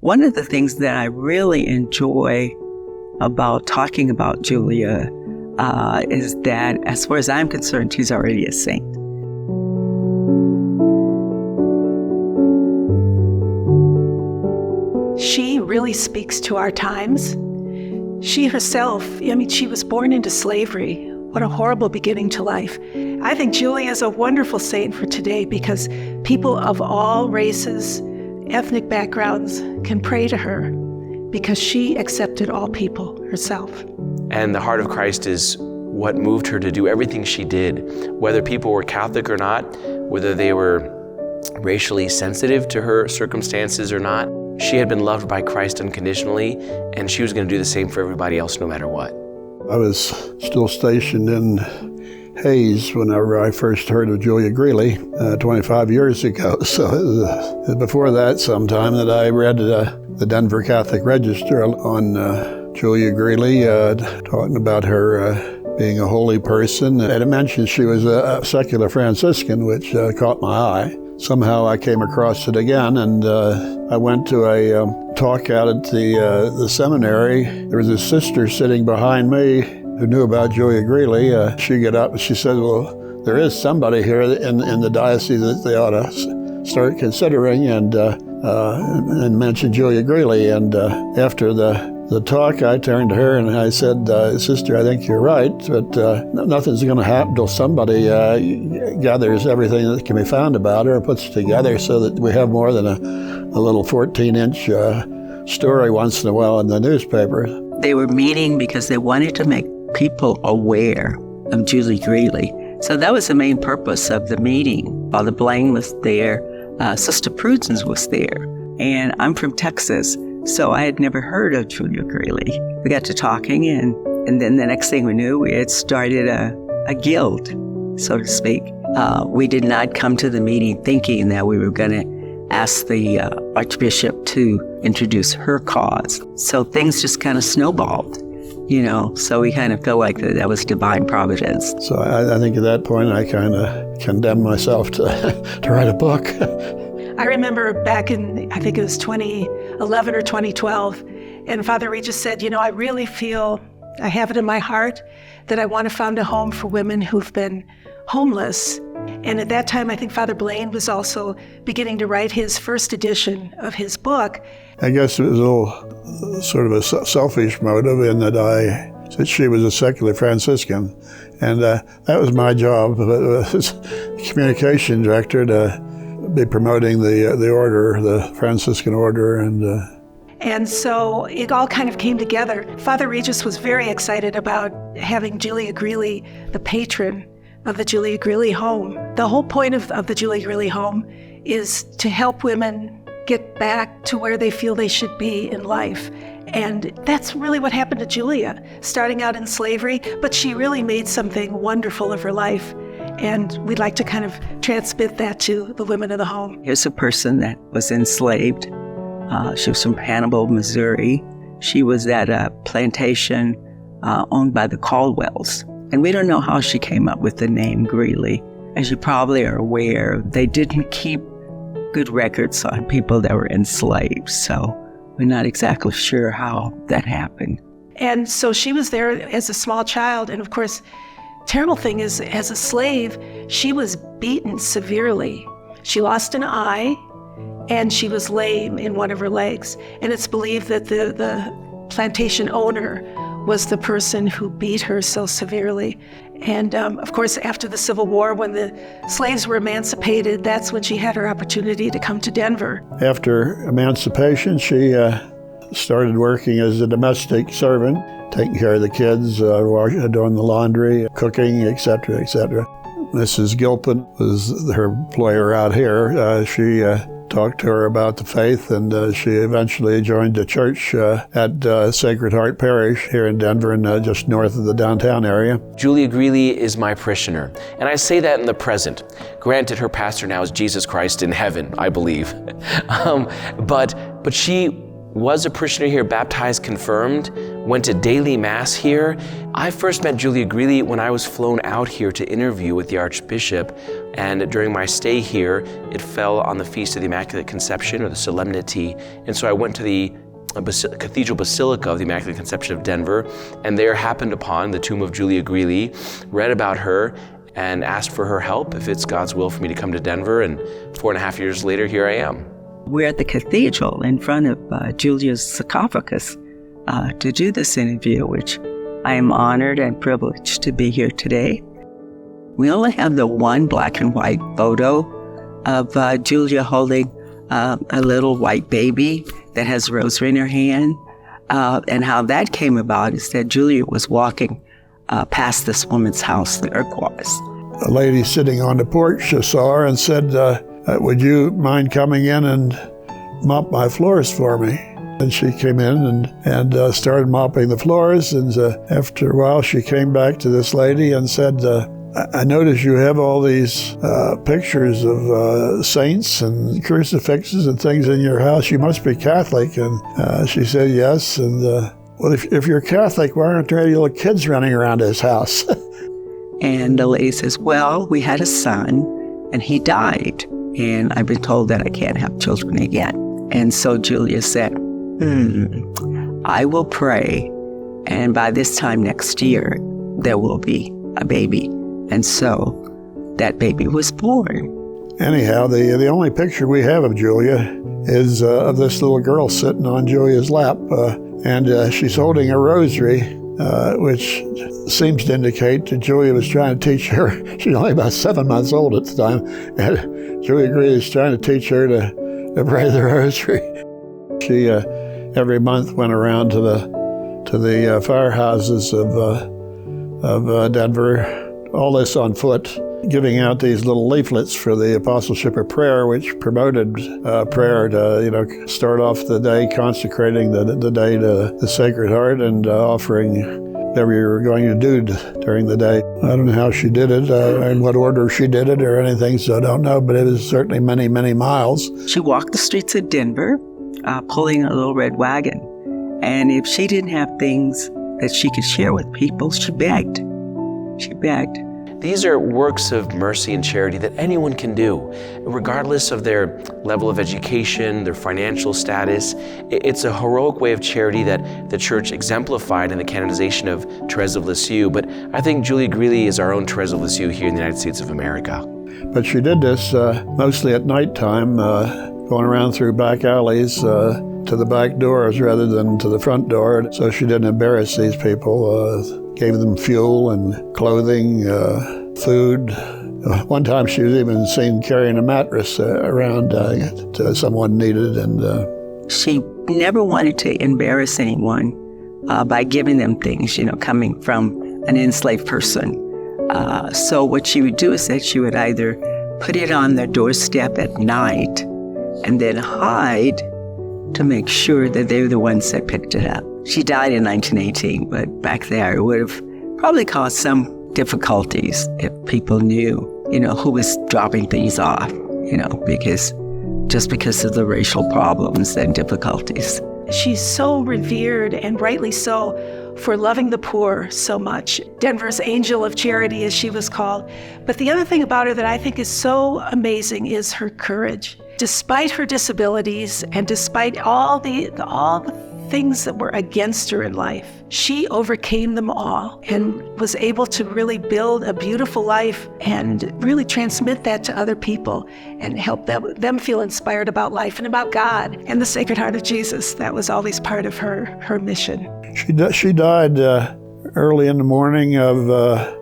One of the things that I really enjoy about talking about Julia is that, as far as I'm concerned, she's already a saint. She really speaks to our times. She herself, she was born into slavery. What a horrible beginning to life. I think Julia is a wonderful saint for today because people of all races, ethnic backgrounds can pray to her because she accepted all people herself. And the heart of Christ is what moved her to do everything she did, whether people were Catholic or not, whether they were racially sensitive to her circumstances or not. She had been loved by Christ unconditionally, and she was going to do the same for everybody else no matter what. I was still stationed in Hayes whenever I first heard of Julia Greeley 25 years ago. So it was before that sometime that I read the Denver Catholic Register on Julia Greeley, talking about her being a holy person. And it mentioned she was a secular Franciscan, which caught my eye. Somehow I came across it again, and I went to a talk out at the seminary. There was a sister sitting behind me who knew about Julia Greeley. She got up and she said, well, there is somebody here in the diocese that they ought to start considering, and mention Julia Greeley. And after the talk, I turned to her and I said, Sister, I think you're right, but nothing's going to happen till somebody gathers everything that can be found about her and puts it together so that we have more than a little 14-inch story once in a while in the newspaper. They were meeting because they wanted to make people aware of Julia Greeley. So that was the main purpose of the meeting. Father Blaine was there, Sister Prudence was there, and I'm from Texas. So I had never heard of Julia Greeley. We got to talking, and then the next thing we knew, we had started a guild, so to speak. We did not come to the meeting thinking that we were going to ask the Archbishop to introduce her cause. So things just kind of snowballed, so we kind of felt like that was divine providence. So I think at that point, I kind of condemned myself to write a book. I remember back in, I think it was 2011 or 2012, and Father Regis said, I really feel, I have it in my heart that I want to found a home for women who've been homeless. And at that time, I think Father Blaine was also beginning to write his first edition of his book. I guess it was a little sort of a selfish motive in that she was a secular Franciscan, and that was my job as communication director to be promoting the order, the Franciscan order, and so it all kind of came together. Father Regis was very excited about having Julia Greeley the patron of the Julia Greeley Home. The whole point of the Julia Greeley Home is to help women get back to where they feel they should be in life. And that's really what happened to Julia, starting out in slavery, but she really made something wonderful of her life. And we'd like to kind of transmit that to the women of the home. Here's a person that was enslaved. She was from Hannibal, Missouri. She was at a plantation owned by the Caldwells. And we don't know how she came up with the name Greeley. As you probably are aware, they didn't keep good records on people that were enslaved. So we're not exactly sure how that happened. And so she was there as a small child. And of course, terrible thing is, as a slave, she was beaten severely. She lost an eye, and she was lame in one of her legs. And it's believed that the plantation owner was the person who beat her so severely. And of course, after the Civil War, when the slaves were emancipated, that's when she had her opportunity to come to Denver. After emancipation, she started working as a domestic servant, taking care of the kids, doing the laundry, cooking, etc., etc. Mrs. Gilpin was her employer out here. She talked to her about the faith, and she eventually joined the church at Sacred Heart Parish here in Denver, and just north of the downtown area. Julia Greeley is my parishioner, and I say that in the present. Granted, her pastor now is Jesus Christ in heaven, I believe. But she was a parishioner here, baptized, confirmed, went to daily Mass here. I first met Julia Greeley when I was flown out here to interview with the Archbishop, and during my stay here, it fell on the Feast of the Immaculate Conception, or the Solemnity, and so I went to the Cathedral Basilica of the Immaculate Conception of Denver, and there happened upon the tomb of Julia Greeley, read about her, and asked for her help if it's God's will for me to come to Denver, and 4.5 years later, here I am. We're at the cathedral in front of Julia's sarcophagus to do this interview, which I am honored and privileged to be here today. We only have the one black and white photo of Julia holding a little white baby that has a rosary in her hand. And how that came about is that Julia was walking past this woman's house, the Kloess. A lady sitting on the porch saw her and said, would you mind coming in and mop my floors for me? And she came in and started mopping the floors. And after a while, she came back to this lady and said, I notice you have all these pictures of saints and crucifixes and things in your house. You must be Catholic. And she said, yes. And well, if you're Catholic, why aren't there any little kids running around this house? And the lady says, well, we had a son and he died. And I've been told that I can't have children again. And so Julia said, I will pray. And by this time next year, there will be a baby. And so that baby was born. Anyhow, the only picture we have of Julia is of this little girl sitting on Julia's lap. And she's holding a rosary, which seems to indicate that Julia was trying to teach her. She's only about 7 months old at the time. And Julia Greeley is trying to teach her to pray the rosary. She every month went around to the firehouses of Denver, all this on foot, giving out these little leaflets for the Apostleship of Prayer, which promoted prayer to, start off the day consecrating the day to the Sacred Heart and offering whatever you were going to do during the day. I don't know how she did it, in what order she did it or anything, so I don't know, but it was certainly many, many miles. She walked the streets of Denver, pulling a little red wagon. And if she didn't have things that she could share with people, she begged. She begged. These are works of mercy and charity that anyone can do, regardless of their level of education, their financial status. It's a heroic way of charity that the Church exemplified in the canonization of Thérèse of Lisieux. But I think Julia Greeley is our own Thérèse of Lisieux here in the United States of America. But she did this mostly at nighttime, going around through back alleys to the back doors rather than to the front door, so she didn't embarrass these people. Gave them fuel and clothing, food. One time she was even seen carrying a mattress around to someone needed. And she never wanted to embarrass anyone by giving them things, coming from an enslaved person. So what she would do is that she would either put it on their doorstep at night and then hide to make sure that they were the ones that picked it up. She died in 1918, but back there it would have probably caused some difficulties if people knew, who was dropping things off, because of the racial problems and difficulties. She's so revered, and rightly so, for loving the poor so much. Denver's angel of charity, as she was called. But the other thing about her that I think is so amazing is her courage. Despite her disabilities and despite all the things that were against her in life, she overcame them all and was able to really build a beautiful life and really transmit that to other people and help them feel inspired about life and about God and the Sacred Heart of Jesus. That was always part of her mission. She died early in the morning of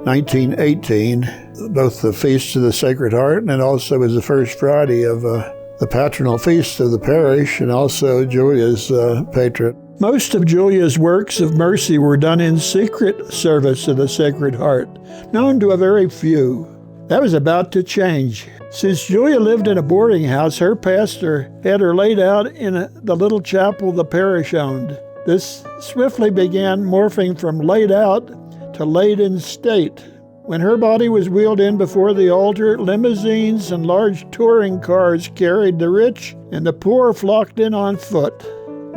1918, both the Feast of the Sacred Heart and also was the first Friday of the patronal feast of the parish, and also Julia's patron. Most of Julia's works of mercy were done in secret service of the Sacred Heart, known to a very few. That was about to change. Since Julia lived in a boarding house, her pastor had her laid out in the little chapel the parish owned. This swiftly began morphing from laid out to laid in state. When her body was wheeled in before the altar, limousines and large touring cars carried the rich, and the poor flocked in on foot.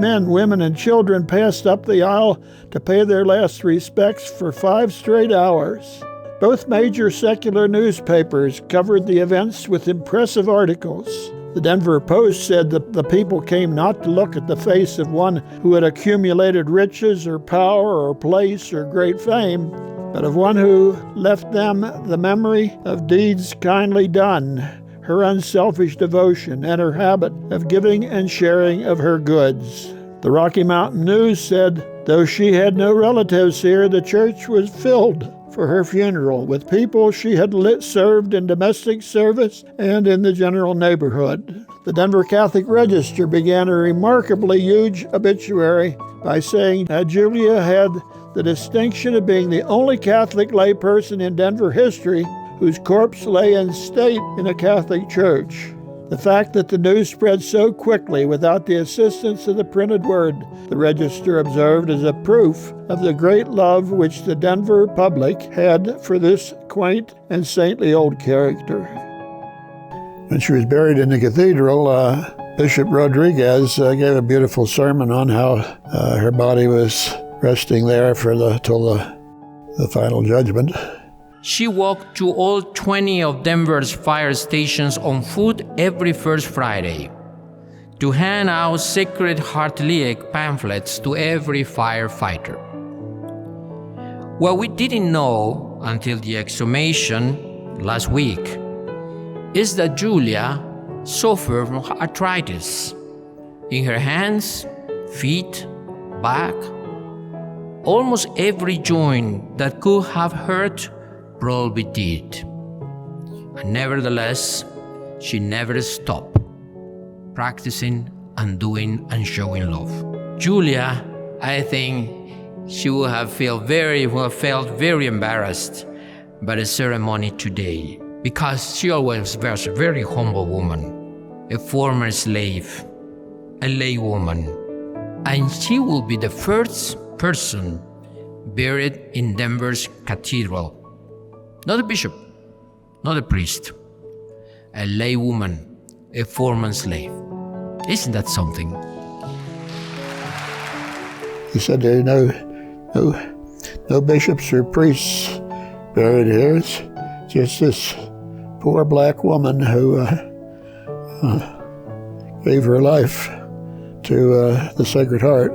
men, women, and children passed up the aisle to pay their last respects for 5 straight hours. Both major secular newspapers covered the events with impressive articles. The Denver Post said that the people came not to look at the face of one who had accumulated riches or power or place or great fame, but of one who left them the memory of deeds kindly done, her unselfish devotion, and her habit of giving and sharing of her goods. The Rocky Mountain News said, though she had no relatives here, the church was filled for her funeral with people she had served in domestic service and in the general neighborhood. The Denver Catholic Register began a remarkably huge obituary by saying that Julia had the distinction of being the only Catholic layperson in Denver history whose corpse lay in state in a Catholic church. The fact that the news spread so quickly without the assistance of the printed word, the Register observed, as a proof of the great love which the Denver public had for this quaint and saintly old character. When she was buried in the cathedral, Bishop Rodriguez gave a beautiful sermon on how her body was resting there till the final judgment. She walked to all 20 of Denver's fire stations on foot every first Friday to hand out Sacred Heart League pamphlets to every firefighter. What we didn't know until the exhumation last week is that Julia suffered from arthritis in her hands, feet, back. Almost every joint that could have hurt probably did. And nevertheless, she never stopped practicing and doing and showing love. Julia, I think she would have felt very embarrassed by the ceremony today, because she always was a very humble woman, a former slave, a lay woman, and she will be the first person buried in Denver's cathedral. Not a bishop, not a priest, a lay woman, a former slave. Isn't that something? He said there are no bishops or priests buried here. It's just this poor black woman who gave her life to the Sacred Heart.